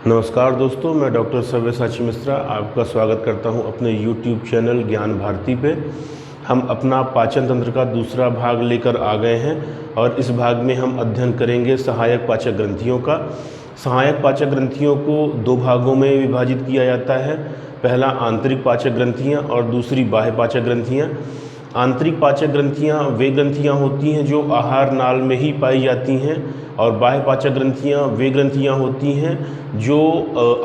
नमस्कार दोस्तों, मैं डॉक्टर सव्यसाची मिश्रा आपका स्वागत करता हूं अपने YouTube चैनल ज्ञान भारती पे। हम अपना पाचन तंत्र का दूसरा भाग लेकर आ गए हैं और इस भाग में हम अध्ययन करेंगे सहायक पाचक ग्रंथियों का। सहायक पाचक ग्रंथियों को दो भागों में विभाजित किया जाता है। पहला आंतरिक पाचक ग्रंथियाँ और दूसरी बाह्य पाचक ग्रंथियाँ। आंतरिक पाचक ग्रंथियाँ वे ग्रंथियाँ होती हैं जो आहार नाल में ही पाई जाती हैं और बाह्य पाचक ग्रंथियाँ वे ग्रंथियाँ होती हैं जो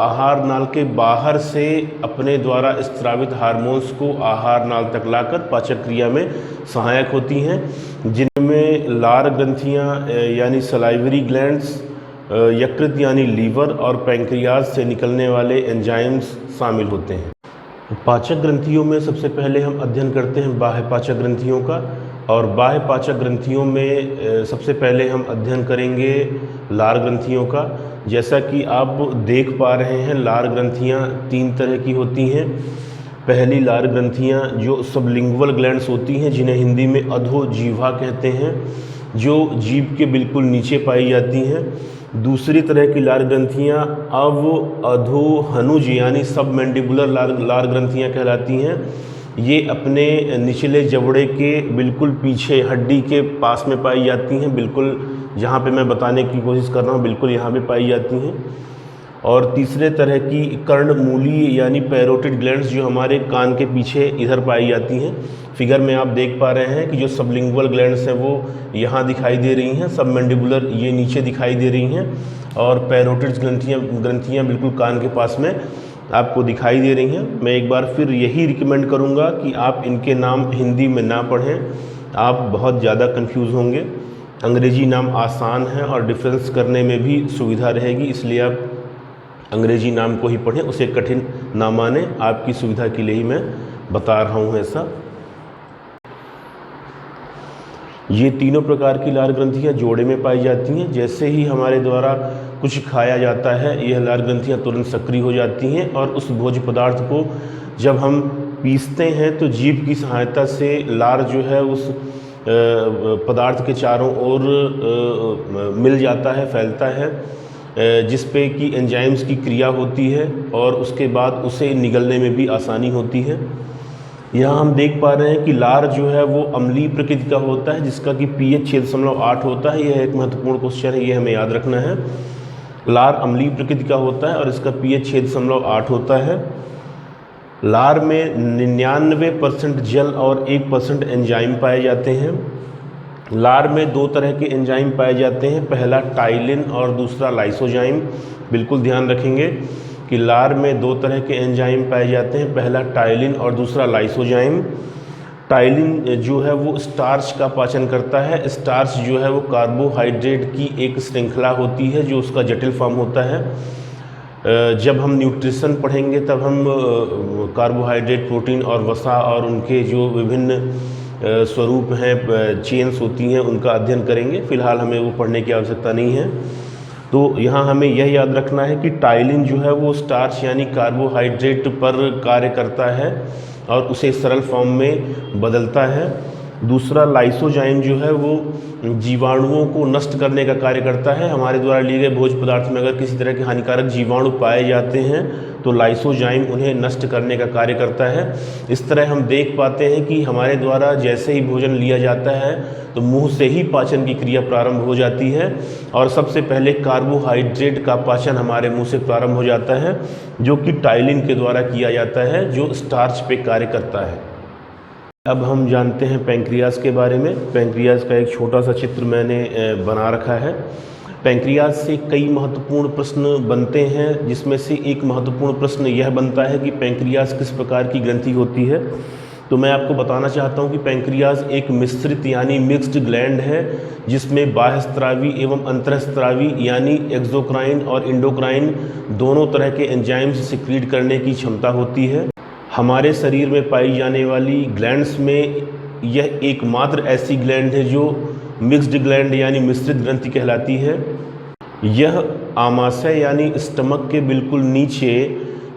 आहार नाल के बाहर से अपने द्वारा स्त्रावित हार्मोन्स को आहार नाल तक लाकर पाचक क्रिया में सहायक होती हैं, जिनमें लार ग्रंथियाँ यानी सलाइवरी ग्लैंड्स, यकृत यानी लीवर और पैंक्रियाज से निकलने वाले एंजाइम्स शामिल होते हैं। पाचक ग्रंथियों में सबसे पहले हम अध्ययन करते हैं बाह्य पाचक ग्रंथियों का। और बाह्य पाचक ग्रंथियों में सबसे पहले हम अध्ययन करेंगे लार ग्रंथियों का। जैसा कि आप देख पा रहे हैं, लार ग्रंथियां तीन तरह की होती हैं। पहली लार ग्रंथियां जो सबलिंगुअल ग्लैंड्स होती हैं, जिन्हें हिंदी में अधोजीह्वा कहते हैं, जो जीभ के बिल्कुल नीचे पाई जाती हैं। दूसरी तरह की लार ग्रंथियाँ अधोहनुज यानी सबमैंडिबुलर लार ग्रंथियाँ कहलाती हैं। ये अपने निचले जबड़े के बिल्कुल पीछे हड्डी के पास में पाई जाती हैं, बिल्कुल जहाँ पे मैं बताने की कोशिश कर रहा हूँ बिल्कुल यहाँ पे पाई जाती हैं। और तीसरे तरह की कर्णमूली यानी पैरोटिड ग्लैंड्स जो हमारे कान के पीछे इधर पाई जाती हैं। फिगर में आप देख पा रहे हैं कि जो सबलिंगुअल ग्लैंड्स हैं वो यहाँ दिखाई दे रही हैं, सबमैंडिबुलर ये नीचे दिखाई दे रही हैं और पैरोटिड ग्रंथियाँ बिल्कुल कान के पास में आपको दिखाई दे रही हैं। मैं एक बार फिर यही रिकमेंड करूँगा कि आप इनके नाम हिंदी में ना पढ़ें, आप बहुत ज़्यादा कंफ्यूज होंगे। अंग्रेजी नाम आसान है और डिफरेंस करने में भी सुविधा रहेगी, इसलिए आप अंग्रेजी नाम को ही पढ़ें, उसे कठिन ना माने। आपकी सुविधा के लिए ही मैं बता रहा हूँ ऐसा। ये तीनों प्रकार की लार ग्रंथियाँ जोड़े में पाई जाती हैं। जैसे ही हमारे द्वारा कुछ खाया जाता है, यह लार ग्रंथियाँ तुरंत सक्रिय हो जाती हैं और उस भोज्य पदार्थ को जब हम पीसते हैं तो जीभ की सहायता से लार जो है उस पदार्थ के चारों ओर मिल जाता है, फैलता है, जिस पे कि एंजाइम्स की क्रिया होती है और उसके बाद उसे निगलने में भी आसानी होती है। यहाँ हम देख पा रहे हैं कि लार जो है वो अम्लीय प्रकृति का होता है, जिसका कि pH 6.8 होता है। यह एक महत्वपूर्ण क्वेश्चन है, ये हमें याद रखना है। लार अम्लीय प्रकृति का होता है और इसका pH 6.8 होता है। लार में 99% जल और 1% एंजाइम पाए जाते हैं। लार में दो तरह के एंजाइम पाए जाते हैं, पहला टाइलिन और दूसरा लाइसोजाइम। बिल्कुल ध्यान रखेंगे कि लार में दो तरह के एंजाइम पाए जाते हैं, पहला टाइलिन और दूसरा लाइसोजाइम। टाइलिन जो है वो स्टार्च का पाचन करता है। स्टार्च जो है वो कार्बोहाइड्रेट की एक श्रृंखला होती है जो उसका जटिल फॉर्म होता है। जब हम न्यूट्रिशन पढ़ेंगे तब हम कार्बोहाइड्रेट, प्रोटीन और वसा और उनके जो विभिन्न स्वरूप हैं, चेन्स होती हैं, उनका अध्ययन करेंगे। फिलहाल हमें वो पढ़ने की आवश्यकता नहीं है। तो यहाँ हमें यह याद रखना है कि टाइलिन जो है वो स्टार्च यानी कार्बोहाइड्रेट पर कार्य करता है और उसे सरल फॉर्म में बदलता है। दूसरा लाइसोजाइम जो है वो जीवाणुओं को नष्ट करने का कार्य करता है। हमारे द्वारा लिए गए भोज्य पदार्थ में अगर किसी तरह के हानिकारक जीवाणु पाए जाते हैं तो लाइसोजाइम उन्हें नष्ट करने का कार्य करता है। इस तरह हम देख पाते हैं कि हमारे द्वारा जैसे ही भोजन लिया जाता है तो मुंह से ही पाचन की क्रिया प्रारंभ हो जाती है और सबसे पहले कार्बोहाइड्रेट का पाचन हमारे मुंह से प्रारंभ हो जाता है, जो कि टाइलिन के द्वारा किया जाता है, जो स्टार्च पे कार्य करता है। अब हम जानते हैं पैंक्रियाज के बारे में। पैंक्रियाज का एक छोटा सा चित्र मैंने बना रखा है। पैंक्रियाज से कई महत्वपूर्ण प्रश्न बनते हैं, जिसमें से एक महत्वपूर्ण प्रश्न यह बनता है कि पैंक्रियाज किस प्रकार की ग्रंथि होती है। तो मैं आपको बताना चाहता हूं कि पैंक्रियाज एक मिश्रित यानी मिक्स्ड ग्लैंड है, जिसमें बाह्यस्त्रावी एवं अंतरस्त्रावी यानी एक्सोक्राइन और इंडोक्राइन दोनों तरह के एंजाइम्स सिक्रीट करने की क्षमता होती है। हमारे शरीर में पाई जाने वाली ग्लैंड्स में यह एकमात्र ऐसी ग्लैंड है जो मिक्स्ड ग्लैंड यानी मिश्रित ग्रंथि कहलाती है। यह आमाशय यानी स्टमक के बिल्कुल नीचे,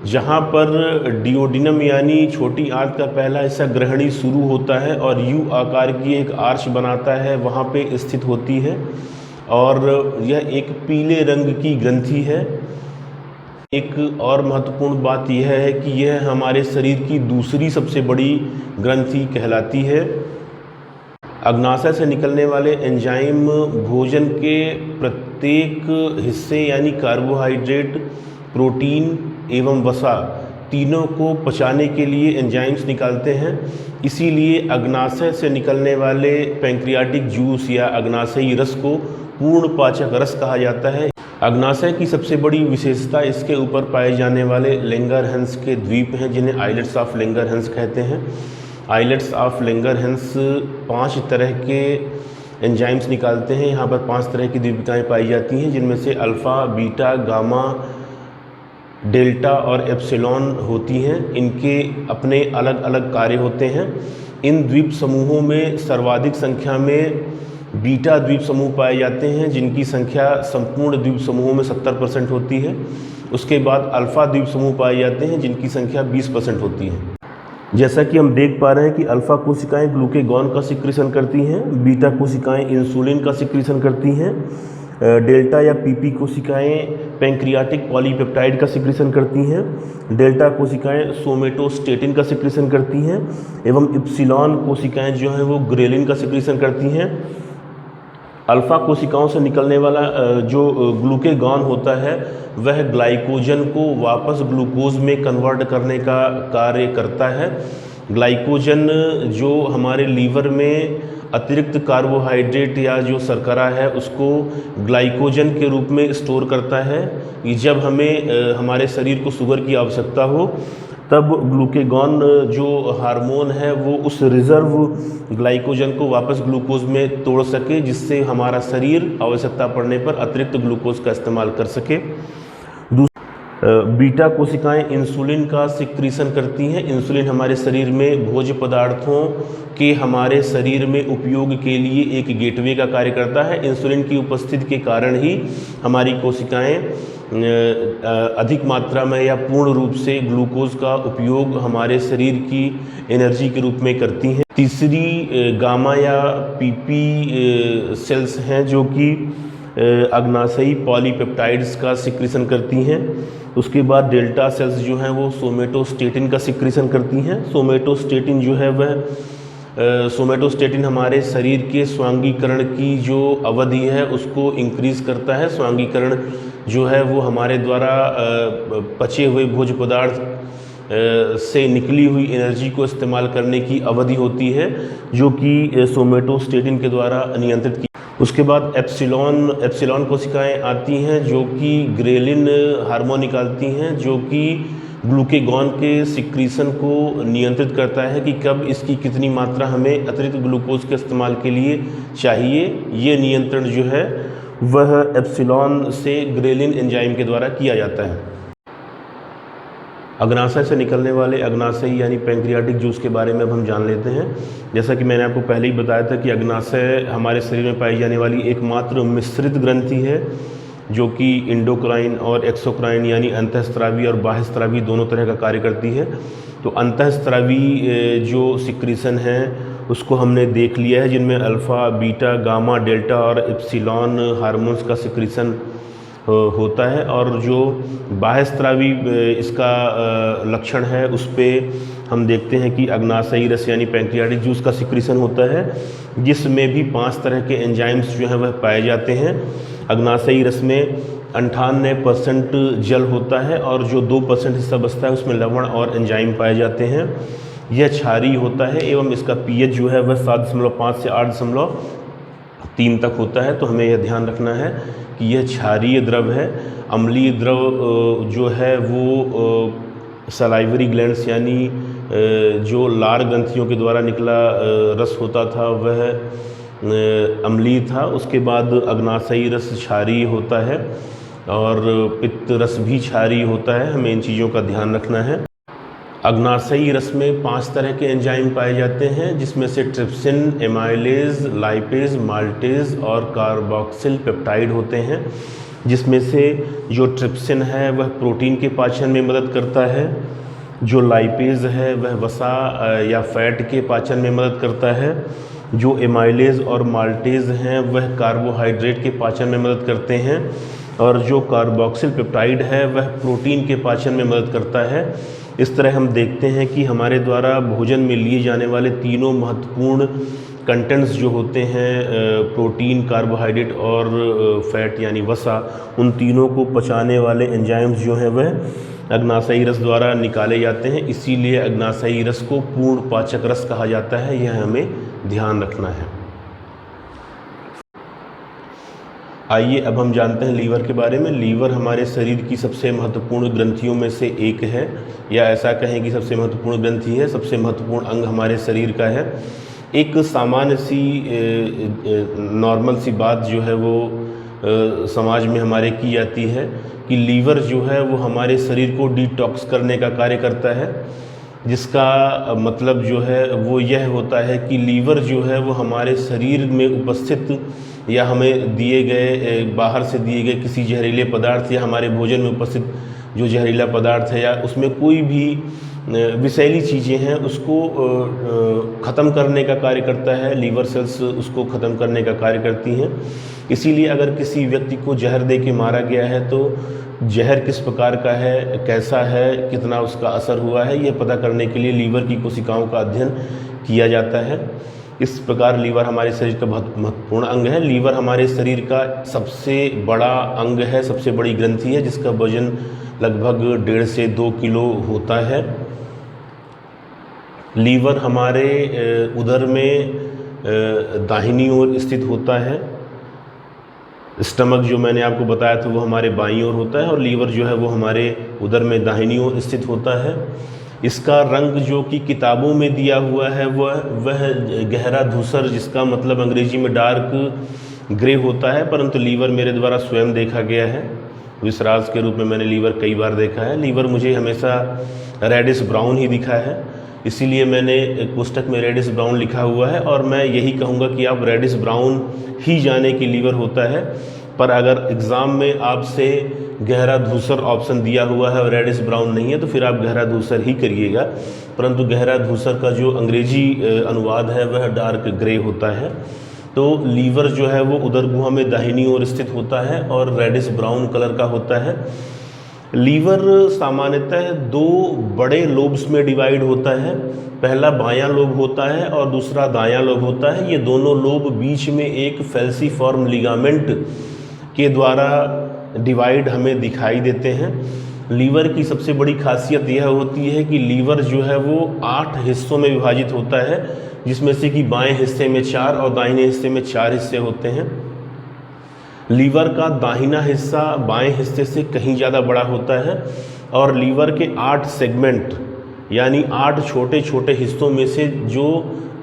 जहाँ पर डिओडिनम यानी छोटी आंत का पहला हिस्सा ग्रहणी शुरू होता है और यू आकार की एक आर्च बनाता है, वहाँ पे स्थित होती है और यह एक पीले रंग की ग्रंथि है। एक और महत्वपूर्ण बात यह है कि यह हमारे शरीर की दूसरी सबसे बड़ी ग्रंथि कहलाती है। अग्नाशय से निकलने वाले एंजाइम भोजन के प्रत्येक हिस्से यानी कार्बोहाइड्रेट, प्रोटीन एवं वसा तीनों को पचाने के लिए एंजाइम्स निकालते हैं। इसीलिए अग्नाशय से निकलने वाले पैंक्रियाटिक जूस या अग्नाशयी रस को पूर्ण पाचक रस कहा जाता है। अग्नाशय की सबसे बड़ी विशेषता इसके ऊपर पाए जाने वाले लैंगरहैंस के द्वीप हैं, जिन्हें आइलेट्स ऑफ लैंगरहैंस कहते हैं। आइलेट्स ऑफ लैंगरहैंस 5 तरह के एंजाइम्स निकालते हैं। यहाँ पर 5 तरह की द्वीपिकाएँ पाई जाती हैं, जिनमें से अल्फ़ा, बीटा, गामा, डेल्टा और एप्सिलॉन होती हैं। इनके अपने अलग अलग कार्य होते हैं। इन द्वीप समूहों में सर्वाधिक संख्या में बीटा द्वीप समूह पाए जाते हैं, जिनकी संख्या संपूर्ण द्वीप समूहों में 70% होती है। उसके बाद अल्फ़ा द्वीप समूह पाए जाते हैं, जिनकी संख्या 20% होती है। जैसा कि हम देख पा रहे हैं कि अल्फ़ा कोशिकाएं ग्लूकेगॉन का सिक्रीशन करती हैं, बीटा कोशिकाएं इंसुलिन का सिक्रीशन करती हैं, डेल्टा या पीपी कोशिकाएं पैंक्रियाटिक पॉलीपेप्टाइड का सिक्रीशन करती हैं, डेल्टा कोशिकाएं सोमेटोस्टेटिन का सिक्रीशन करती हैं एवं इप्सिलॉन कोशिकाएं जो हैं वो ग्रेलिन का सिक्रीशन करती हैं। अल्फ़ा कोशिकाओं से निकलने वाला जो ग्लूकेगॉन होता है वह ग्लाइकोजन को वापस ग्लूकोज में कन्वर्ट करने का कार्य करता है। ग्लाइकोजन जो हमारे लीवर में अतिरिक्त कार्बोहाइड्रेट या जो शर्करा है उसको ग्लाइकोजन के रूप में स्टोर करता है। कि जब हमें हमारे शरीर को शुगर की आवश्यकता हो तब ग्लूकेगॉन जो हार्मोन है वो उस रिज़र्व ग्लाइकोजन को वापस ग्लूकोज में तोड़ सके, जिससे हमारा शरीर आवश्यकता पड़ने पर अतिरिक्त ग्लूकोज का इस्तेमाल कर सके। बीटा कोशिकाएं इंसुलिन का सिक्रीशन करती हैं। इंसुलिन हमारे शरीर में भोज्य पदार्थों के हमारे शरीर में उपयोग के लिए एक गेटवे का कार्य करता है। इंसुलिन की उपस्थिति के कारण ही हमारी कोशिकाएं अधिक मात्रा में या पूर्ण रूप से ग्लूकोज का उपयोग हमारे शरीर की एनर्जी के रूप में करती हैं। तीसरी गामा या पीपी सेल्स हैं जो कि अग्नाशयी पॉलीपेप्टाइड्स का सिक्रीशन करती हैं। उसके बाद डेल्टा सेल्स जो हैं वो सोमेटोस्टेटिन का सिक्रीशन करती हैं। सोमेटोस्टेटिन जो है वह सोमेटोस्टेटिन हमारे शरीर के स्वांगीकरण की जो अवधि है उसको इंक्रीज़ करता है। स्वांगीकरण जो है वो हमारे द्वारा पचे हुए भोज्य पदार्थ से निकली हुई एनर्जी को इस्तेमाल करने की अवधि होती है, जो कि सोमेटोस्टेटिन के द्वारा नियंत्रित की। उसके बाद एप्सिलॉन कोशिकाएं आती हैं जो कि ग्रेलिन हार्मोन निकालती हैं, जो कि ग्लूकेगॉन के सिक्रीशन को नियंत्रित करता है कि कब इसकी कितनी मात्रा हमें अतिरिक्त ग्लूकोज के इस्तेमाल के लिए चाहिए। ये नियंत्रण जो है वह एप्सिलॉन से ग्रेलिन एंजाइम के द्वारा किया जाता है। अग्नाशय से निकलने वाले अग्नाशयी यानी पैंक्रियाटिक जूस के बारे में अब हम जान लेते हैं। जैसा कि मैंने आपको पहले ही बताया था कि अग्नाशय हमारे शरीर में पाई जाने वाली एकमात्र मिश्रित ग्रंथि है, जो कि इंडोक्राइन और एक्सोक्राइन यानी अंतःस्रावी और बाह्यस्रावी दोनों तरह का कार्य करती है। तो अंतःस्रावी जो सिक्रीशन है उसको हमने देख लिया है, जिनमें अल्फ़ा, बीटा, गामा, डेल्टा और इप्सिलॉन हार्मोन्स का सिक्रीशन होता है। और जो बाह्यस्रावी इसका लक्षण है उस पर हम देखते हैं कि अग्नाशयी रस यानी पैंक्रियाटिक जूस का सिक्रीशन होता है, जिसमें भी 5 तरह के एंजाइम्स जो हैं वह पाए जाते हैं। अग्नाशयी रस में 98% जल होता है और जो 2% हिस्सा बचता है उसमें लवण और एंजाइम पाए जाते हैं। यह क्षारीय होता है एवं इसका पीएच जो है वह 7.5 से 8.3 तक होता है। तो हमें यह ध्यान रखना है कि यह क्षारीय द्रव है। अम्लीय द्रव जो है वो सलाइवरी ग्लैंड्स यानी जो लार ग्रंथियों के द्वारा निकला रस होता था वह अम्लीय था। उसके बाद अग्नाशयी रस क्षारीय होता है और पित्त रस भी क्षारीय होता है। हमें इन चीज़ों का ध्यान रखना है। अग्नाशयी रस में 5 तरह के एंजाइम पाए जाते हैं, जिसमें से ट्रिप्सिन, एमाइलेज, लाइपेज, माल्टेज और कार्बोक्सिल पेप्टाइड होते हैं। जिसमें से जो ट्रिप्सिन है वह प्रोटीन के पाचन में मदद करता है, जो लाइपेज है वह वसा या फैट के पाचन में मदद करता है, जो एमाइलेज और माल्टेज हैं वह कार्बोहाइड्रेट के पाचन में मदद करते हैं, और जो कार्बोक्सिल पेप्टाइड है वह प्रोटीन के पाचन में मदद करता है। इस तरह हम देखते हैं कि हमारे द्वारा भोजन में लिए जाने वाले तीनों महत्वपूर्ण कंटेंट्स जो होते हैं, प्रोटीन, कार्बोहाइड्रेट और फैट यानी वसा, उन तीनों को पचाने वाले एंजाइम्स जो हैं वह अग्नाशयी रस द्वारा निकाले जाते हैं। इसीलिए अग्नाशयी रस को पूर्ण पाचक रस कहा जाता है, यह हमें ध्यान रखना है। आइए अब हम जानते हैं लीवर के बारे में। लीवर हमारे शरीर की सबसे महत्वपूर्ण ग्रंथियों में से एक है, या ऐसा कहें कि सबसे महत्वपूर्ण ग्रंथि है, सबसे महत्वपूर्ण अंग हमारे शरीर का है। एक सामान्य सी नॉर्मल सी बात जो है वो समाज में हमारे की जाती है कि लीवर जो है वो हमारे शरीर को डिटॉक्स करने का कार्य करता है, जिसका मतलब जो है वो यह होता है कि लीवर जो है वो हमारे शरीर में उपस्थित या हमें दिए गए बाहर से दिए गए किसी जहरीले पदार्थ या हमारे भोजन में उपस्थित जो जहरीला पदार्थ है या उसमें कोई भी विषैली चीज़ें हैं उसको ख़त्म करने का कार्य करता है। लीवर सेल्स उसको ख़त्म करने का कार्य करती हैं। इसीलिए अगर किसी व्यक्ति को जहर दे के मारा गया है तो जहर किस प्रकार का है, कैसा है, कितना उसका असर हुआ है, यह पता करने के लिए लीवर की कोशिकाओं का अध्ययन किया जाता है। इस प्रकार लीवर हमारे शरीर का बहुत महत्वपूर्ण अंग है। लीवर हमारे शरीर का सबसे बड़ा अंग है, सबसे बड़ी ग्रंथि है, जिसका वजन लगभग 1.5 से 2 किलो होता है। लीवर हमारे उदर में दाहिनी ओर स्थित होता है। स्टमक जो मैंने आपको बताया था वो हमारे बाईं ओर होता है और लीवर जो है वो हमारे उदर में दाहिनी ओर स्थित होता है। इसका रंग जो कि किताबों में दिया हुआ है वह गहरा धूसर, जिसका मतलब अंग्रेजी में डार्क ग्रे होता है, परंतु लीवर मेरे द्वारा स्वयं देखा गया है। विसराज के रूप में मैंने लीवर कई बार देखा है। लीवर मुझे हमेशा रेडिश ब्राउन ही दिखा है, इसीलिए मैंने एक पुस्तक में रेडिश ब्राउन लिखा हुआ है और मैं यही कहूँगा कि आप रेडिश ब्राउन ही जाने कि लीवर होता है। पर अगर एग्ज़ाम में आपसे गहरा धूसर ऑप्शन दिया हुआ है और रेडिश ब्राउन नहीं है तो फिर आप गहरा धूसर ही करिएगा, परंतु गहरा धूसर का जो अंग्रेजी अनुवाद है वह डार्क ग्रे होता है। तो लीवर जो है वो उदर गुहा में दाहिनी ओर स्थित होता है और रेडिश ब्राउन कलर का होता है। लीवर सामान्यतः 2 बड़े लोब्स में डिवाइड होता है। पहला बायां लोब होता है और दूसरा दायां लोब होता है। ये दोनों लोब बीच में एक फैल्सीफॉर्म लिगामेंट के द्वारा डिवाइड हमें दिखाई देते हैं। लीवर की सबसे बड़ी खासियत यह होती है कि लीवर जो है वो 8 हिस्सों में विभाजित होता है, जिसमें से कि बाएं हिस्से में 4 और दाहिने हिस्से में 4 हिस्से होते हैं। लीवर का दाहिना हिस्सा बाएं हिस्से से कहीं ज़्यादा बड़ा होता है और लीवर के 8 सेगमेंट यानी 8 छोटे छोटे हिस्सों में से जो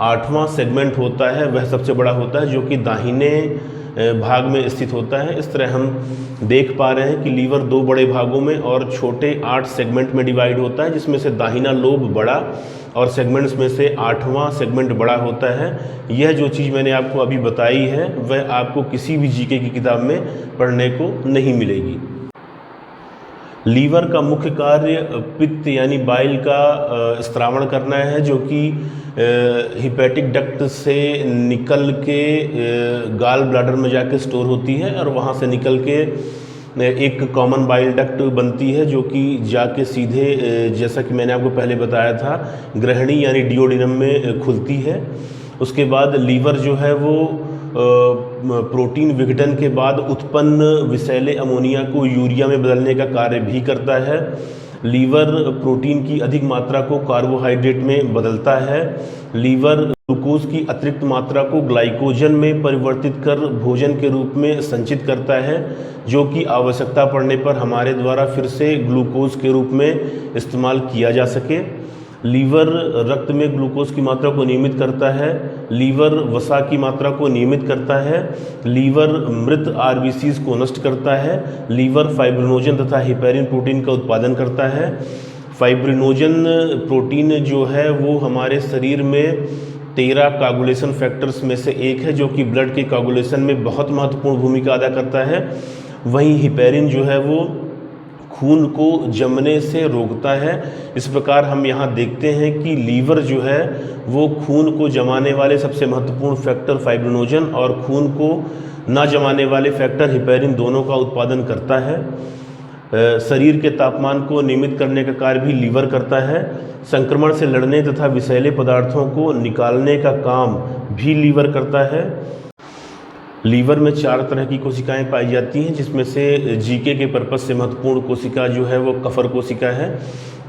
8वां सेगमेंट होता है वह सबसे बड़ा होता है, जो कि दाहिने भाग में स्थित होता है। इस तरह हम देख पा रहे हैं कि लीवर 2 बड़े भागों में और छोटे 8 सेगमेंट में डिवाइड होता है, जिसमें से दाहिना लोब बड़ा और सेगमेंट्स में से 8वां सेगमेंट बड़ा होता है। यह जो चीज़ मैंने आपको अभी बताई है वह आपको किसी भी जीके की किताब में पढ़ने को नहीं मिलेगी। लीवर का मुख्य कार्य पित्त यानी बाइल का स्त्रावण करना है, जो कि हिपैटिक डक्ट से निकल के गाल ब्लैडर में जाके स्टोर होती है और वहाँ से निकल के एक कॉमन बाइल डक्ट बनती है, जो कि जाके सीधे, जैसा कि मैंने आपको पहले बताया था, ग्रहणी यानी डिओडिनम में खुलती है। उसके बाद लीवर जो है वो प्रोटीन विघटन के बाद उत्पन्न विषैले अमोनिया को यूरिया में बदलने का कार्य भी करता है। लीवर प्रोटीन की अधिक मात्रा को कार्बोहाइड्रेट में बदलता है। लीवर ग्लूकोज की अतिरिक्त मात्रा को ग्लाइकोजन में परिवर्तित कर भोजन के रूप में संचित करता है, जो कि आवश्यकता पड़ने पर हमारे द्वारा फिर से ग्लूकोज के रूप में इस्तेमाल किया जा सके। लीवर रक्त में ग्लूकोज की मात्रा को नियमित करता है। लीवर वसा की मात्रा को नियमित करता है। लीवर मृत आरबीसीज को नष्ट करता है। लीवर फाइब्रिनोजन तथा हिपैरिन प्रोटीन का उत्पादन करता है। फाइब्रिनोजन प्रोटीन जो है वो हमारे शरीर में 13 कोगुलेशन फैक्टर्स में से एक है, जो कि ब्लड के कोगुलेशन में बहुत महत्वपूर्ण भूमिका अदा करता है। वहीं हिपैरिन जो है वो खून को जमने से रोकता है। इस प्रकार हम यहाँ देखते हैं कि लीवर जो है वो खून को जमाने वाले सबसे महत्वपूर्ण फैक्टर फाइब्रिनोजन और खून को ना जमाने वाले फैक्टर हिपैरिन दोनों का उत्पादन करता है। शरीर के तापमान को नियमित करने का कार्य भी लीवर करता है। संक्रमण से लड़ने तथा विषैले पदार्थों को निकालने का काम भी लीवर करता है। लीवर में 4 तरह की कोशिकाएं पाई जाती हैं, जिसमें से जीके के पर्पस से महत्वपूर्ण कोशिका जो है वो कफर कोशिका है।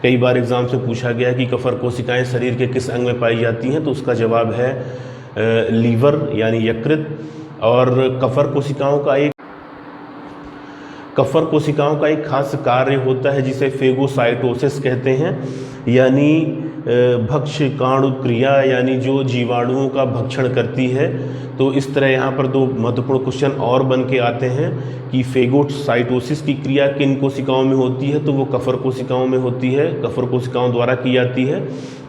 कई बार एग्जाम से पूछा गया कि कफर कोशिकाएं शरीर के किस अंग में पाई जाती हैं, तो उसका जवाब है लीवर यानी यकृत। और कफर कोशिकाओं का एक खास कार्य होता है जिसे फेगोसाइटोसिस कहते हैं, यानी भक्ष्यकाणु क्रिया, यानी जो जीवाणुओं का भक्षण करती है। तो इस तरह यहाँ पर 2 महत्वपूर्ण क्वेश्चन और बन के आते हैं कि फेगोसाइटोसिस की क्रिया किन कोशिकाओं में होती है, तो वो कफर कोशिकाओं में होती है, कफर कोशिकाओं द्वारा की जाती है।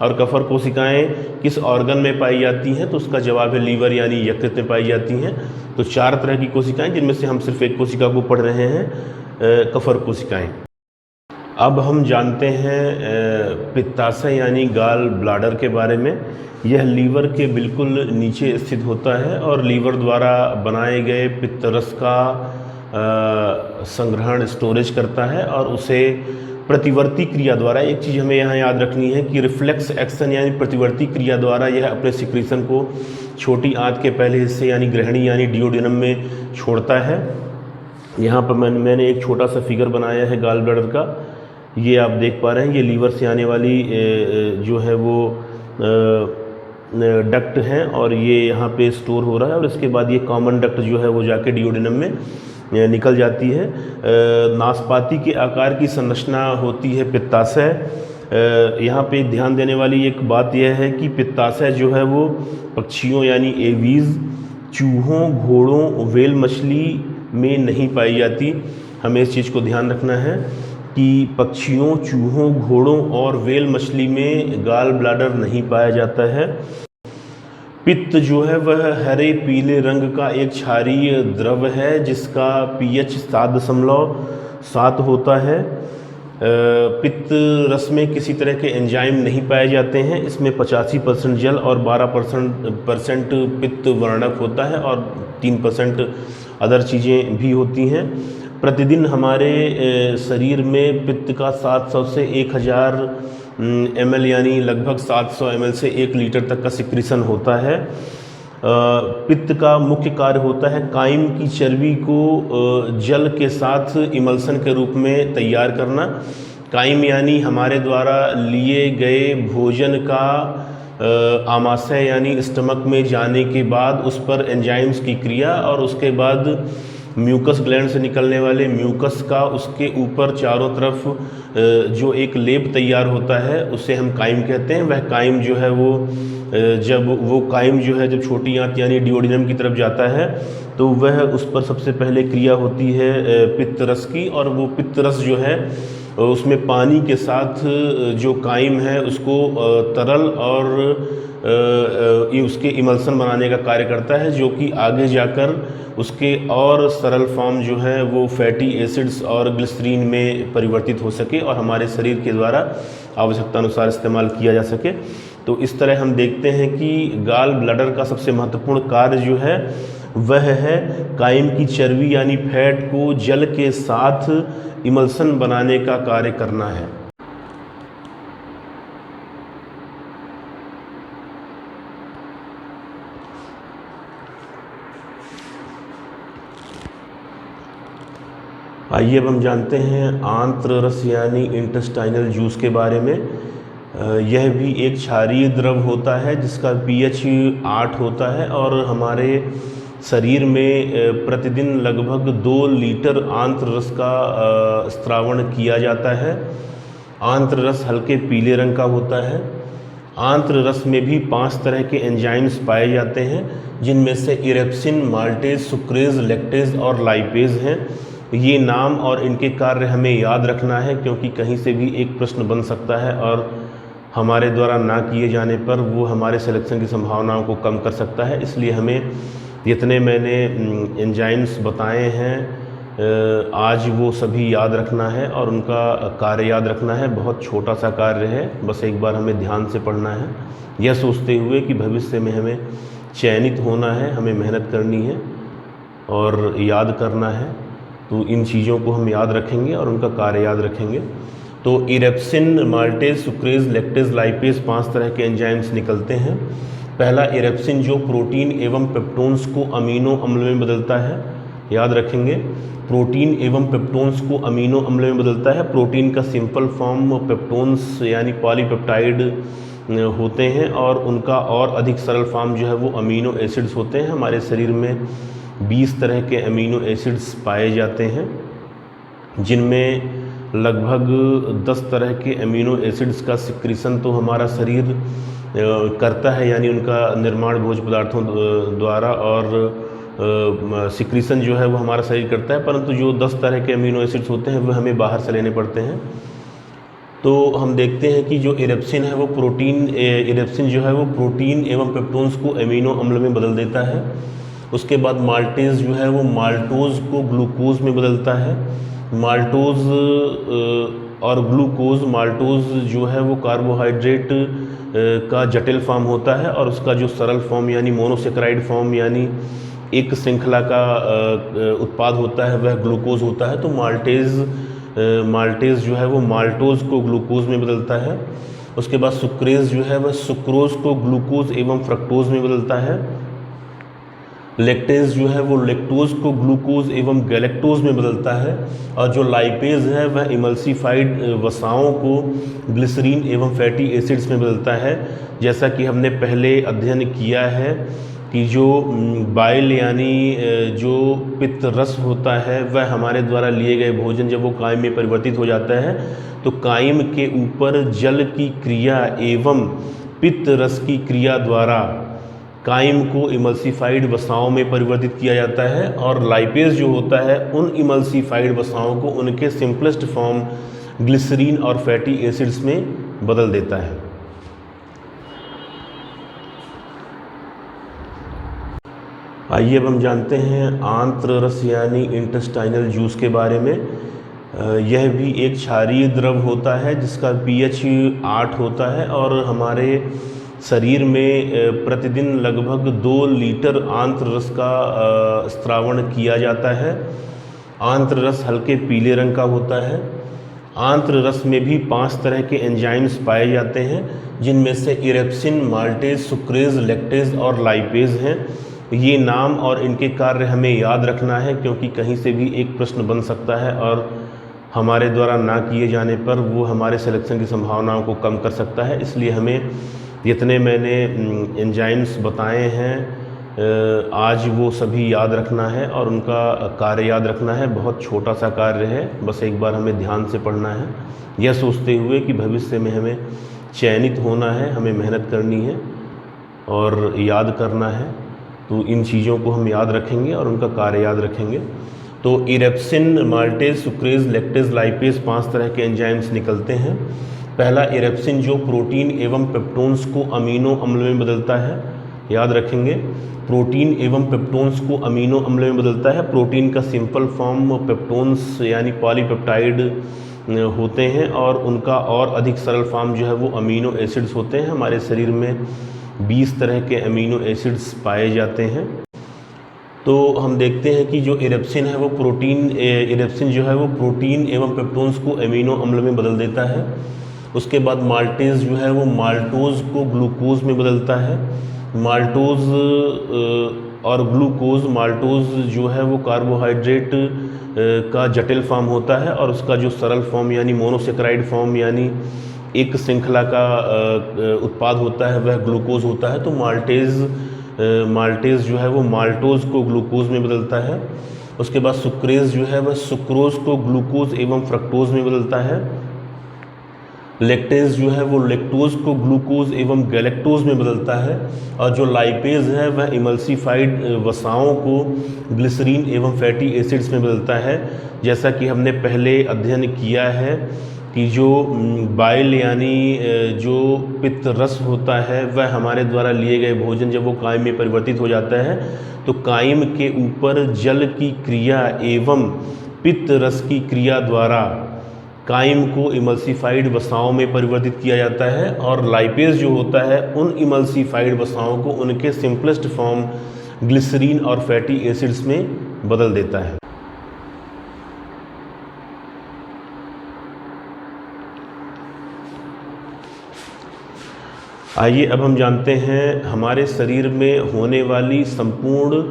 और कफर कोशिकाएं किस ऑर्गन में पाई जाती हैं, तो उसका जवाब है लीवर यानी यकृत में पाई जाती हैं। तो 4 तरह की कोशिकाएं, जिनमें से हम सिर्फ एक कोशिका को पढ़ रहे हैं, कफर कोशिकाएं। अब हम जानते हैं पित्ताशय यानी गाल ब्लाडर के बारे में। यह लीवर के बिल्कुल नीचे स्थित होता है और लीवर द्वारा बनाए गए पित्तरस का संग्रहण स्टोरेज करता है और उसे प्रतिवर्ती क्रिया द्वारा, एक चीज़ हमें यहाँ याद रखनी है कि रिफ्लेक्स एक्शन यानी प्रतिवर्ती क्रिया द्वारा यह अपने सिक्रीशन को छोटी आंत के पहले हिस्से यानी ग्रहणी यानी डिओडिनम में छोड़ता है। यहाँ पर मैंने एक छोटा सा फिगर बनाया है गाल ब्लैडर का। ये आप देख पा रहे हैं, ये लीवर से आने वाली जो है वो डक्ट हैं और ये यहाँ पे स्टोर हो रहा है, और इसके बाद ये कॉमन डक्ट जो है वो जाके डिओडिनम में निकल जाती है। नाशपाती के आकार की संरचना होती है पित्ताशय। यहाँ पे ध्यान देने वाली एक बात यह है कि पित्ताशय जो है वो पक्षियों यानी एवीज, चूहों, घोड़ों, व्हेल मछली में नहीं पाई जाती। हमें इस चीज़ को ध्यान रखना है कि पक्षियों, चूहों, घोड़ों और व्हेल मछली में गाल ब्लाडर नहीं पाया जाता है। पित्त जो है वह हरे पीले रंग का एक क्षारीय द्रव है जिसका pH 7.7 होता है। पित्त रस में किसी तरह के एंजाइम नहीं पाए जाते हैं। इसमें 85% जल और 12% पित्त वर्णक होता है और 3% अदर चीज़ें भी होती हैं। प्रतिदिन हमारे शरीर में पित्त का 700 से 1000 ml यानी लगभग 700 ml से 1 लीटर तक का सिक्रीशन होता है। पित्त का मुख्य कार्य होता है कायम की चर्बी को जल के साथ इमल्सन के रूप में तैयार करना। कायम यानी हमारे द्वारा लिए गए भोजन का आमाशय यानी स्टमक में जाने के बाद उस पर एंजाइम्स की क्रिया और उसके बाद म्यूकस ग्लैंड से निकलने वाले म्यूकस का उसके ऊपर चारों तरफ जो एक लेप तैयार होता है उसे हम काइम कहते हैं। वह काइम जो है वो जब छोटी आंत यानी डिओडिनम की तरफ जाता है तो वह उस पर सबसे पहले क्रिया होती है पित्त रस की, और वो पित्त रस जो है उसमें पानी के साथ जो काइम है उसको तरल और उसके इमल्सन बनाने का कार्य करता है, जो कि आगे जाकर उसके और सरल फॉर्म जो है वो फैटी एसिड्स और ग्लिसरीन में परिवर्तित हो सके और हमारे शरीर के द्वारा आवश्यकता अनुसार इस्तेमाल किया जा सके। तो इस तरह हम देखते हैं कि गाल ब्लैडर का सबसे महत्वपूर्ण कार्य जो है वह है कायम की चर्बी यानी फैट को जल के साथ इमल्सन बनाने का कार्य करना है। आइए अब हम जानते हैं आंत्र रस यानी इंटेस्टाइनल जूस के बारे में। यह भी एक क्षारीय द्रव होता है जिसका pH 8 होता है और हमारे शरीर में प्रतिदिन लगभग 2 लीटर आंत्र रस का स्त्रावण किया जाता है। आंत्र रस हल्के पीले रंग का होता है। आंत्र रस में भी 5 तरह के एंजाइम्स पाए जाते हैं जिनमें से इरेप्सिन, माल्टेज, सुक्रेज, लैक्टेज और लाइपेज हैं। ये नाम और इनके कार्य हमें याद रखना है क्योंकि कहीं से भी एक प्रश्न बन सकता है और हमारे द्वारा ना किए जाने पर वो हमारे सिलेक्शन की संभावनाओं को कम कर सकता है। इसलिए हमें जितने मैंने एंजाइम्स बताए हैं आज वो सभी याद रखना है और उनका कार्य याद रखना है। बहुत छोटा सा कार्य है, बस एक बार हमें ध्यान से पढ़ना है, यह सोचते हुए कि भविष्य में हमें चयनित होना है, हमें मेहनत करनी है। और याद करना है। तो इन चीज़ों को हम याद रखेंगे और उनका कार्य याद रखेंगे। तो erepsin, maltase, sucrase, lactase, lipase 5 तरह के एंजाइम्स निकलते हैं। पहला इरेप्सिन जो प्रोटीन एवं पेप्टोन्स को अमीनो अम्ल में बदलता है, याद रखेंगे, प्रोटीन एवं पेप्टोन्स को अमीनो अम्ल में बदलता है। प्रोटीन का सिंपल फॉर्म पेप्टोन्स यानी पॉलीपेप्टाइड होते हैं और उनका और अधिक सरल फॉर्म जो है वो अमीनो एसिड्स होते हैं। हमारे शरीर में 20 तरह के अमीनो एसिड्स पाए जाते हैं, जिनमें लगभग 10 तरह के अमीनो एसिड्स का सिक्रीशन तो हमारा शरीर करता है, यानी उनका निर्माण भोज्य पदार्थों द्वारा और सिक्रीशन जो है वो हमारा शरीर करता है, परंतु जो 10 तरह के अमीनो एसिड्स होते हैं वो हमें बाहर से लेने पड़ते हैं। तो हम देखते हैं कि जो इरेप्सिन है वो इरेप्सिन जो है वो प्रोटीन एवं पेप्टोन्स को अमीनो अम्ल में बदल देता है। उसके बाद माल्टेज जो है वो माल्टोज को ग्लूकोज में बदलता है। माल्टोज और ग्लूकोज, माल्टोज जो है वो कार्बोहाइड्रेट का जटिल फॉर्म होता है और उसका जो सरल फॉर्म यानी मोनोसेक्राइड फॉर्म यानी एक श्रृंखला का उत्पाद होता है वह ग्लूकोज होता है। तो माल्टेज जो है वो माल्टोज को ग्लूकोज में बदलता है। उसके बाद सुक्रेज जो है वह सुक्रोज को ग्लूकोज एवं फ्रक्टोज में बदलता है। लैक्टेज जो है वो लैक्टोज को ग्लूकोज एवं गैलेक्टोज में बदलता है। और जो लाइपेज है वह इमल्सिफाइड वसाओं को ग्लिसरीन एवं फैटी एसिड्स में बदलता है। जैसा कि हमने पहले अध्ययन किया है कि जो बाइल यानी जो पित्त रस होता है वह हमारे द्वारा लिए गए भोजन जब वो कायम में परिवर्तित हो जाता है तो कायम के ऊपर जल की क्रिया एवं पित्त रस की क्रिया द्वारा कायम को इमल्सिफाइड वसाओं में परिवर्तित किया जाता है और लाइपेज जो होता है उन इमल्सिफाइड वसाओं को उनके सिंपलेस्ट फॉर्म ग्लिसरीन और फैटी एसिड्स में बदल देता है। आइए अब हम जानते हैं आंत्र रस यानी इंटेस्टाइनल जूस के बारे में। यह भी एक क्षारीय द्रव होता है जिसका pH 8 होता है और हमारे शरीर में प्रतिदिन लगभग 2 लीटर आंत्र रस का स्त्रावण किया जाता है। आंत्र रस हल्के पीले रंग का होता है। आंत्र रस में भी 5 तरह के एंजाइम्स पाए जाते हैं, जिनमें से इरेप्सिन, माल्टेज, सुक्रेज, लैक्टेज और लाइपेज हैं। ये नाम और इनके कार्य हमें याद रखना है क्योंकि कहीं से भी एक प्रश्न बन सकता है और हमारे द्वारा ना किए जाने पर वो हमारे सिलेक्शन की संभावनाओं को कम कर सकता है। इसलिए हमें जितने मैंने एंजाइम्स बताए हैं आज वो सभी याद रखना है और उनका कार्य याद रखना है। बहुत छोटा सा कार्य है, बस एक बार हमें ध्यान से पढ़ना है, यह सोचते हुए कि भविष्य में हमें चयनित होना है, हमें मेहनत करनी है और याद करना है। तो इन चीज़ों को हम याद रखेंगे और उनका कार्य याद रखेंगे। तो erepsin, maltase, sucrase, lactase, lipase 5 तरह के एंजाइम्स निकलते हैं। पहला इरेप्सिन जो प्रोटीन एवं पेप्टोन्स को अमीनो अम्ल में बदलता है, याद रखेंगे, प्रोटीन एवं पेप्टोन्स को अमीनो अम्ल में बदलता है। प्रोटीन का सिंपल फॉर्म पेप्टोन्स यानी पॉलीपेप्टाइड होते हैं और उनका और अधिक सरल फॉर्म जो है वो अमीनो एसिड्स होते हैं। हमारे शरीर में 20 तरह के अमीनो एसिड्स पाए जाते हैं। तो हम देखते हैं कि जो इरेप्सिन है वो इरेप्सिन जो है वो प्रोटीन एवं पेप्टोन्स को अमीनो अम्ल में बदल देता है। उसके बाद माल्टेज जो है वो माल्टोज को ग्लूकोज में बदलता है। माल्टोज और ग्लूकोज, माल्टोज जो है वो कार्बोहाइड्रेट का जटिल फॉर्म होता है और उसका जो सरल फॉर्म यानी मोनोसेक्राइड फॉर्म यानी एक श्रृंखला का उत्पाद होता है वह ग्लूकोज होता है। तो माल्टेज जो है वो माल्टोज को ग्लूकोज में बदलता है। उसके बाद सुक्रेज जो है वह सुक्रोज को ग्लूकोज एवं फ्रक्टोज में बदलता है। लैक्टेज जो है वो लैक्टोज को ग्लूकोज एवं गैलेक्टोज में बदलता है और जो लाइपेज है वह इमल्सिफाइड वसाओं को ग्लिसरीन एवं फैटी एसिड्स में बदलता है। जैसा कि हमने पहले अध्ययन किया है कि जो बाइल यानी जो पित्त रस होता है वह हमारे द्वारा लिए गए भोजन जब वो कायम में परिवर्तित हो जाता है तो कायम के ऊपर जल की क्रिया एवं पित्त रस की क्रिया द्वारा कायम को इमल्सिफाइड वसाओं में परिवर्तित किया जाता है और लाइपेज जो होता है उन इमल्सिफाइड वसाओं को उनके सिंपलेस्ट फॉर्म ग्लिसरीन और फैटी एसिड्स में बदल देता है। आइए अब हम जानते हैं हमारे शरीर में होने वाली संपूर्ण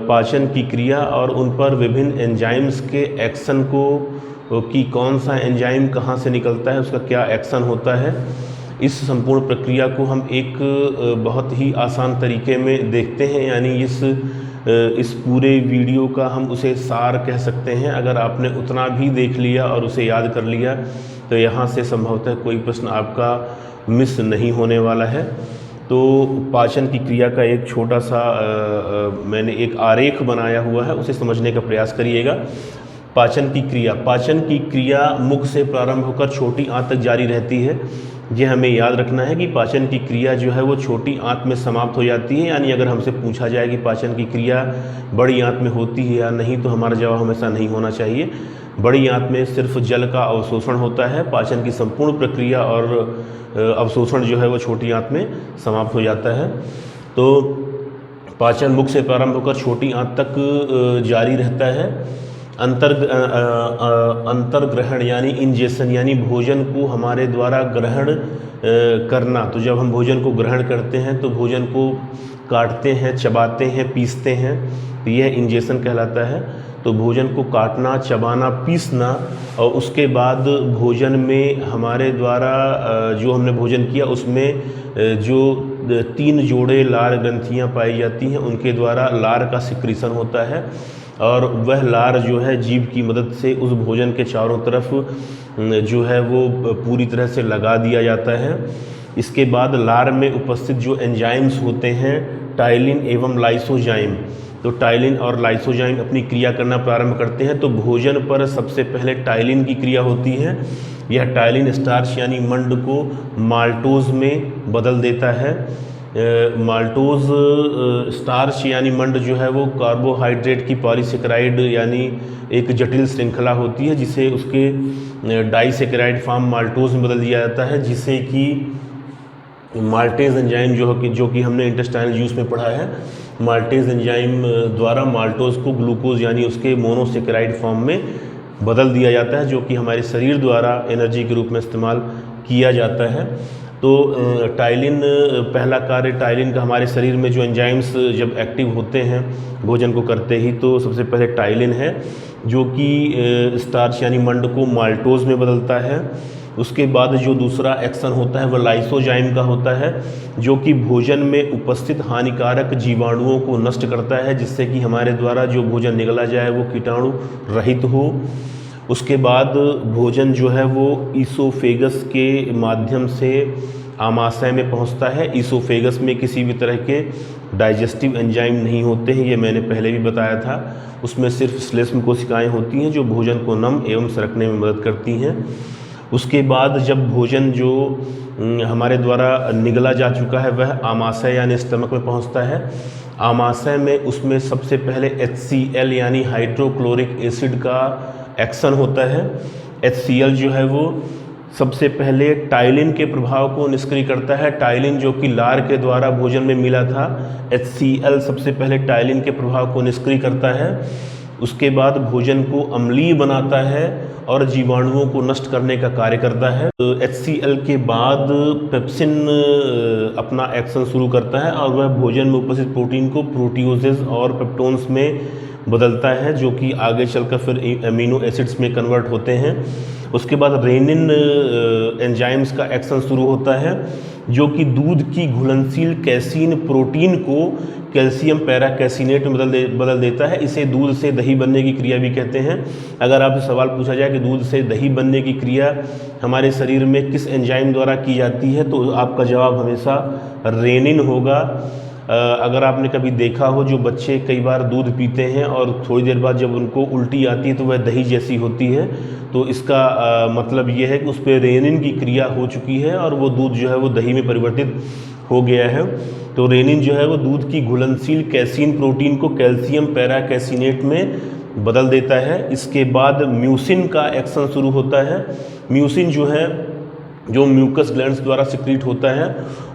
पाचन की क्रिया और उन पर विभिन्न एंजाइम्स के एक्शन को कि कौन सा एंजाइम कहाँ से निकलता है, उसका क्या एक्शन होता है। इस संपूर्ण प्रक्रिया को हम एक बहुत ही आसान तरीके में देखते हैं, यानी इस पूरे वीडियो का हम उसे सार कह सकते हैं। अगर आपने उतना भी देख लिया और उसे याद कर लिया तो यहाँ से संभवतः कोई प्रश्न आपका मिस नहीं होने वाला है। तो पाचन की क्रिया का एक छोटा सा मैंने एक आरेख बनाया हुआ है, उसे समझने का प्रयास करिएगा। पाचन की क्रिया मुख से प्रारंभ होकर छोटी आंत तक जारी रहती है। यह हमें याद रखना है कि पाचन की क्रिया जो है वो छोटी आंत में समाप्त हो जाती है। यानी अगर हमसे पूछा जाए कि पाचन की क्रिया बड़ी आंत में होती है या नहीं, तो हमारा जवाब हमेशा नहीं होना चाहिए। बड़ी आंत में सिर्फ जल का अवशोषण होता है। पाचन की संपूर्ण प्रक्रिया और अवशोषण जो है वो छोटी आंत में समाप्त हो जाता है। तो पाचन मुख से प्रारंभ होकर छोटी आंत तक जारी रहता है। अंतर्ग्रहण यानी इंजेशन, यानी भोजन को हमारे द्वारा ग्रहण करना। तो जब हम भोजन को ग्रहण करते हैं तो भोजन को काटते हैं, चबाते हैं, पीसते हैं, तो यह इंजेशन कहलाता है। तो भोजन को काटना, चबाना, पीसना और उसके बाद भोजन में हमारे द्वारा जो हमने भोजन किया उसमें जो 3 जोड़े लार ग्रंथियां पाई जाती हैं, उनके द्वारा लार का सिक्रीशन होता है और वह लार जो है जीभ की मदद से उस भोजन के चारों तरफ जो है वो पूरी तरह से लगा दिया जाता है। इसके बाद लार में उपस्थित जो एंजाइम्स होते हैं, टाइलिन एवं लाइसोजाइम, तो टाइलिन और लाइसोजाइम अपनी क्रिया करना प्रारंभ करते हैं। तो भोजन पर सबसे पहले टाइलिन की क्रिया होती है। यह टाइलिन स्टार्च यानी मंड को माल्टोज में बदल देता है। माल्टोज स्टार्च यानी मंड जो है वो कार्बोहाइड्रेट की पॉलीसेकेराइड यानी एक जटिल श्रृंखला होती है, जिसे उसके डाइसेकेराइड फॉर्म माल्टोज में बदल दिया जाता है, जिसे कि माल्टेज एंजाइम जो कि हमने इंटेस्टाइनल जूस में पढ़ा है, माल्टेज एंजाइम द्वारा माल्टोज को ग्लूकोज यानी उसके मोनोसेकेराइड फॉर्म में बदल दिया जाता है, जो कि हमारे शरीर द्वारा एनर्जी के रूप में इस्तेमाल किया जाता है। तो टाइलिन, पहला कार्य टाइलिन का हमारे शरीर में जो एंजाइम्स जब एक्टिव होते हैं भोजन को करते ही, तो सबसे पहले टाइलिन है जो कि स्टार्च यानी मंड को माल्टोज में बदलता है। उसके बाद जो दूसरा एक्शन होता है वह लाइसोजाइम का होता है, जो कि भोजन में उपस्थित हानिकारक जीवाणुओं को नष्ट करता है, जिससे कि हमारे द्वारा जो भोजन निगला जाए वो कीटाणु रहित हो। उसके बाद भोजन जो है वो ईसोफेगस के माध्यम से आमाशय में पहुंचता है। ईसोफेगस में किसी भी तरह के डाइजेस्टिव एंजाइम नहीं होते हैं, ये मैंने पहले भी बताया था। उसमें सिर्फ श्लेष्म कोशिकाएं होती हैं जो भोजन को नम एवं सरकने में मदद करती हैं। उसके बाद जब भोजन जो हमारे द्वारा निगला जा चुका है वह आमाशय यानी स्टमक में पहुंचता है। आमाशय में उसमें सबसे पहले HCl यानी हाइड्रोक्लोरिक एसिड का एक्शन होता है। HCl जो है वो सबसे पहले टाइलिन के प्रभाव को निष्क्रिय करता है। टाइलिन जो कि लार के द्वारा भोजन में मिला था, HCl सबसे पहले टाइलिन के प्रभाव को निष्क्रिय करता है। उसके बाद भोजन को अम्लीय बनाता है और जीवाणुओं को नष्ट करने का कार्य करता है। तो HCl के बाद पेप्सिन अपना एक्शन शुरू करता है और वह भोजन में उपस्थित प्रोटीन को प्रोटियोजेज और पेप्टोन्स में बदलता है, जो कि आगे चलकर फिर अमीनो एसिड्स में कन्वर्ट होते हैं। उसके बाद रेनिन एंजाइम्स का एक्शन शुरू होता है, जो कि दूध की घुलनशील कैसीन प्रोटीन को कैल्शियम पैराकैसिनेट में बदल देता है। इसे दूध से दही बनने की क्रिया भी कहते हैं। अगर आपसे सवाल पूछा जाए कि दूध से दही बनने की क्रिया हमारे शरीर में किस एंजाइम द्वारा की जाती है, तो आपका जवाब हमेशा रेनिन होगा। अगर आपने कभी देखा हो, जो बच्चे कई बार दूध पीते हैं और थोड़ी देर बाद जब उनको उल्टी आती है तो वह दही जैसी होती है, तो इसका मतलब यह है कि उस पर रेनिन की क्रिया हो चुकी है और वो दूध जो है वो दही में परिवर्तित हो गया है। तो रेनिन जो है वो दूध की घुलनशील कैसीन प्रोटीन को कैल्शियम पैराकैसिनेट में बदल देता है। इसके बाद म्यूसिन का एक्शन शुरू होता है। म्यूसिन जो है जो म्यूकस ग्लैंड्स द्वारा सिक्रीट होता है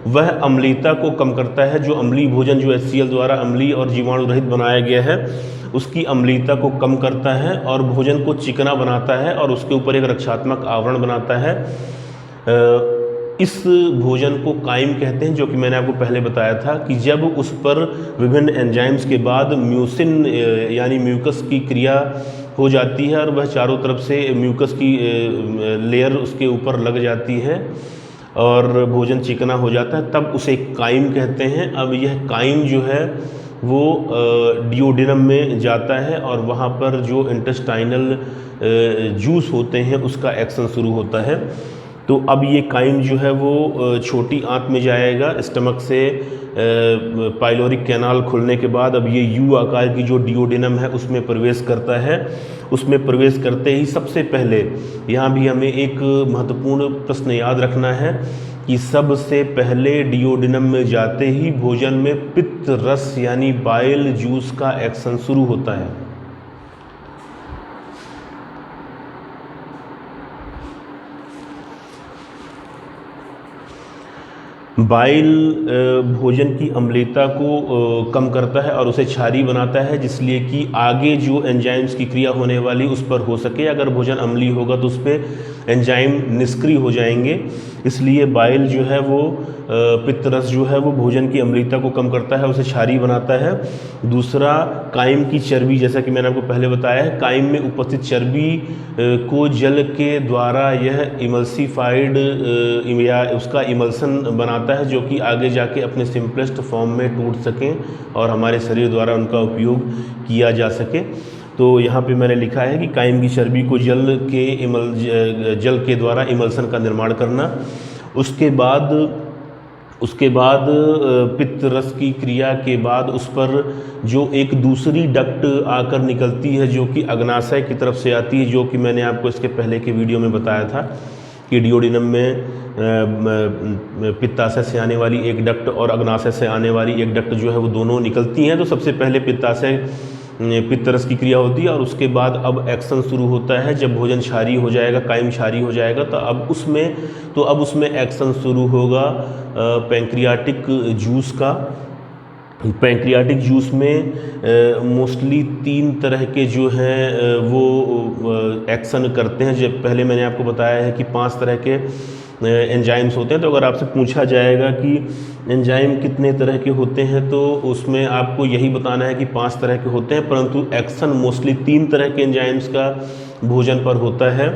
वह अम्लीयता को कम करता है। जो अम्लीय भोजन जो HCl द्वारा अम्लीय और जीवाणु रहित बनाया गया है उसकी अम्लीयता को कम करता है और भोजन को चिकना बनाता है और उसके ऊपर एक रक्षात्मक आवरण बनाता है। इस भोजन को काइम कहते हैं, जो कि मैंने आपको पहले बताया था कि जब उस पर विभिन्न एंजाइम्स के बाद म्यूसिन यानी म्यूकस की क्रिया हो जाती है और वह चारों तरफ से म्यूकस की लेयर उसके ऊपर लग जाती है और भोजन चिकना हो जाता है, तब उसे काइम कहते हैं। अब यह काइम जो है वो डिओडेनम में जाता है और वहाँ पर जो इंटेस्टाइनल जूस होते हैं उसका एक्शन शुरू होता है। तो अब ये काइम जो है वो छोटी आंत में जाएगा, स्टमक से पाइलोरिक कैनाल खुलने के बाद अब ये यू आकार की जो डिओडेनम है उसमें प्रवेश करता है। उसमें प्रवेश करते ही सबसे पहले यहाँ भी हमें एक महत्वपूर्ण प्रश्न याद रखना है कि सबसे पहले डिओडेनम में जाते ही भोजन में पित्त रस यानी बाइल जूस का एक्शन शुरू होता है। बाइल भोजन की अम्लीयता को कम करता है और उसे क्षारीय बनाता है, जिसलिए कि आगे जो एंजाइम्स की क्रिया होने वाली उस पर हो सके। अगर भोजन अम्लीय होगा तो उस पर एंजाइम निष्क्रिय हो जाएंगे, इसलिए बाइल जो है वो पित्त रस जो है वो भोजन की अम्लीयता को कम करता है, उसे क्षारीय बनाता है। दूसरा, काइम की चर्बी, जैसा कि मैंने आपको पहले बताया है, काइम में उपस्थित चर्बी को जल के द्वारा यह इमल्सिफाइड या उसका इमल्सन बनाता है, जो कि आगे जाके अपने सिंपलेस्ट फॉर्म में टूट सकें और हमारे शरीर द्वारा उनका उपयोग किया जा सके। तो यहाँ पे मैंने लिखा है कि काइम की चर्बी को जल के द्वारा इमल्सन का निर्माण करना। उसके बाद पित्त रस की क्रिया के बाद उस पर जो एक दूसरी डक्ट आकर निकलती है जो कि अग्नाशय की तरफ से आती है, जो कि मैंने आपको इसके पहले के वीडियो में बताया था कि डिओडेनम में पित्ताशय से आने वाली एक डक्ट और अग्नाशय से आने वाली एक डक्ट जो है वो दोनों निकलती हैं। तो सबसे पहले पित्त रस की क्रिया होती है और उसके बाद अब एक्शन शुरू होता है। जब भोजन क्षारीय हो जाएगा, काइम क्षारीय हो जाएगा, तो अब उसमें एक्शन शुरू होगा पैंक्रियाटिक जूस का। पैंक्रियाटिक जूस में मोस्टली 3 तरह के जो हैं वो एक्शन करते हैं। जब पहले मैंने आपको बताया है कि 5 तरह के एंजाइम्स होते हैं। तो अगर आपसे पूछा जाएगा कि एंजाइम कितने तरह के होते हैं तो उसमें आपको यही बताना है कि 5 तरह के होते हैं, परंतु एक्शन मोस्टली 3 तरह के एंजाइम्स का भोजन पर होता है।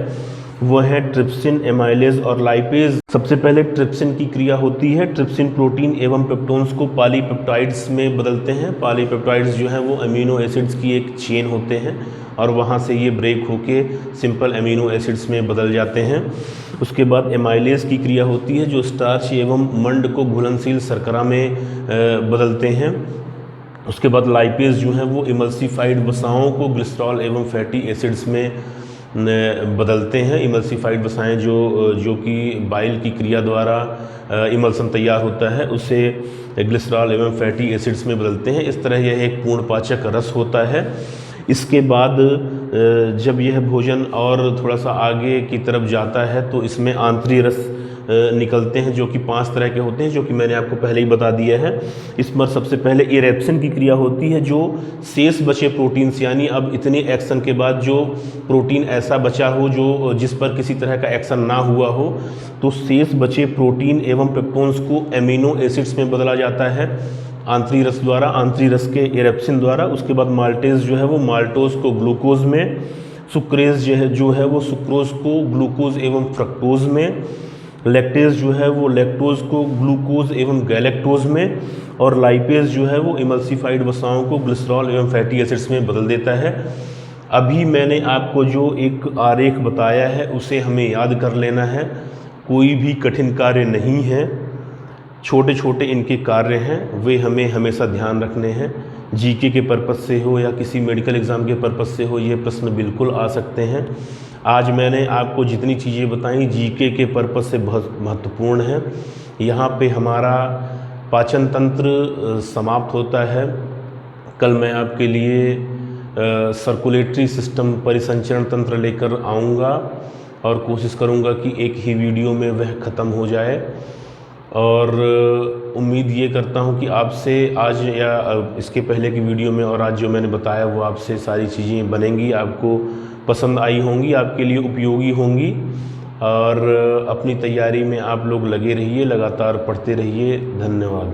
वो है ट्रिप्सिन, एमाइलेज और लाइपेज। सबसे पहले ट्रिप्सिन की क्रिया होती है। ट्रिप्सिन प्रोटीन एवं पेप्टोन्स को पॉलीपेप्टाइड्स में बदलते हैं। पॉलीपेप्टाइड्स जो हैं वो अमीनो एसिड्स की एक चेन होते हैं और वहाँ से ये ब्रेक होके सिंपल अमीनो एसिड्स में बदल जाते हैं। उसके बाद एमाइलेज की क्रिया होती है जो स्टार्च एवं मंड को घुलनशील शर्करा में बदलते हैं। उसके बाद लाइपेज जो है वो इमल्सिफाइड वसाओं को ग्लिसरॉल एवं फैटी एसिड्स में बदलते हैं। इमल्सिफाइड वसाएं जो कि बाइल की क्रिया द्वारा इमल्सन तैयार होता है उसे ग्लिसरॉल एवं फैटी एसिड्स में बदलते हैं। इस तरह यह एक पूर्ण पाचक रस होता है। इसके बाद जब यह भोजन और थोड़ा सा आगे की तरफ जाता है तो इसमें आंतरी रस निकलते हैं जो कि 5 तरह के होते हैं, जो कि मैंने आपको पहले ही बता दिया है। इसमें सबसे पहले इरेप्सिन की क्रिया होती है जो शेष बचे प्रोटीन्स, यानी अब इतने एक्शन के बाद जो प्रोटीन ऐसा बचा हो जो जिस पर किसी तरह का एक्शन ना हुआ हो, तो शेष बचे प्रोटीन एवं पेप्टोन्स को एमिनो एसिड्स में बदला जाता है आंतरी रस द्वारा, आंतरी रस के इरेप्सिन द्वारा। उसके बाद माल्टेज जो है वो माल्टोज को ग्लूकोज में, सुक्रेज जो है वो सुक्रोज को ग्लूकोज एवं फ्रक्टोज में, लैक्टेज जो है वो लैक्टोज को ग्लूकोज एवं गैलेक्टोज में, और लाइपेज जो है वो इमल्सिफाइड वसाओं को ग्लिसरॉल एवं फैटी एसिड्स में बदल देता है। अभी मैंने आपको जो एक आरेख बताया है उसे हमें याद कर लेना है। कोई भी कठिन कार्य नहीं है, छोटे छोटे इनके कार्य हैं, वे हमें हमेशा ध्यान रखने हैं। जीके के पर्पज़ से हो या किसी मेडिकल एग्ज़ाम के पर्पज़ से हो, ये प्रश्न बिल्कुल आ सकते हैं। आज मैंने आपको जितनी चीज़ें बताई जीके के पर्पज़ से बहुत महत्वपूर्ण है। यहाँ पे हमारा पाचन तंत्र समाप्त होता है। कल मैं आपके लिए सर्कुलेटरी सिस्टम परिसंचरण तंत्र लेकर आऊँगा। और कोशिश करूँगा कि एक ही वीडियो में वह ख़त्म हो जाए। और उम्मीद ये करता हूँ कि आपसे आज या इसके पहले की वीडियो में और आज जो मैंने बताया वो आपसे सारी चीज़ें बनेंगी, आपको पसंद आई होंगी, आपके लिए उपयोगी होंगी। और अपनी तैयारी में आप लोग लगे रहिए, लगातार पढ़ते रहिए। धन्यवाद।